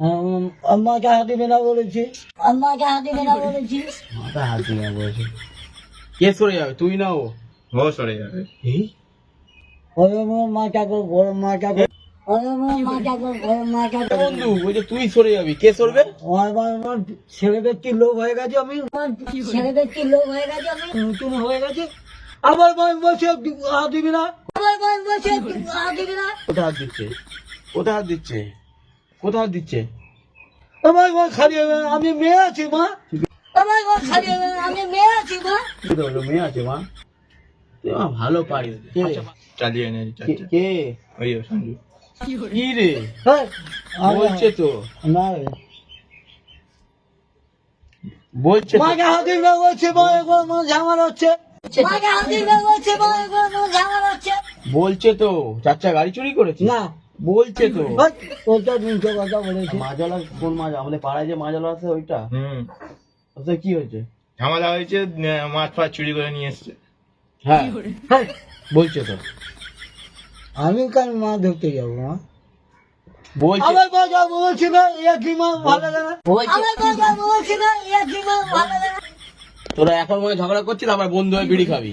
আম্মাকে হাত দিবে না বলেছি, আম্মাকে হাত দিবে না বলেছি। মাথা হাত দিয়ে বলেছে। কে সরে যাবে, তুই না ও? ও সরে যাবে। এই গরম মাটা বন্ধু ওই যে তুই সরে যাবি, কে সরবে? ছেলেদের কি লোক হয়ে গেছে, আমি ছেলেদের কি লোক হয়ে গেছে, আমি নতুন হয়ে গেছে। আবার বলছে হাত দিবি না, আবার বলছে হাত দিবি না। কোথা হাত দিচ্ছে, কোথা হাত দিচ্ছে, কোথা হাত দিচ্ছে? আমার খালি আমি মেয়ে আছি মা, আমার খালি আমি মেয়ে আছি মা। কি তো হলো, মেয়ে আছে মা? তুই মা ভালো পারিস। কে রে? চালিয়ে নে কে- কে? ওই সঞ্জু। কি রে হ্যাঁ, বলছে তো, না বলছে তো। মাকে হাত দিবে বলছে, ঝামেলা হচ্ছে, মাকে হাত দিবে বলছে, ঝামেলা হচ্ছে। বলছে তো চাচা গাড়ি চুরি করেছে। না বলছে তো। ওটা মিথ্যে কথা বলেছে। মাজালা কোন মাজা, আমাদের পাড়ায় যে মাজালা আছে ওইটা? ওতে কি হয়েছে? ঝামেলা হয়েছে, মাছ ফাছ চুরি করে নিয়ে এসছে। হ্যাঁ হ্যাঁ, বলছে তো, আমি কেন মা ধরতে যাবো মা? বলছে। আমার বাবা বলছি না একই মা ভালো লাগে, আমার বাবা বলছি না একই মা ভালো লাগে। তোরা এখন মনে হয় ঝগড়া করছিস, আবার বন্ধু হয়ে বিড়ি খাবি।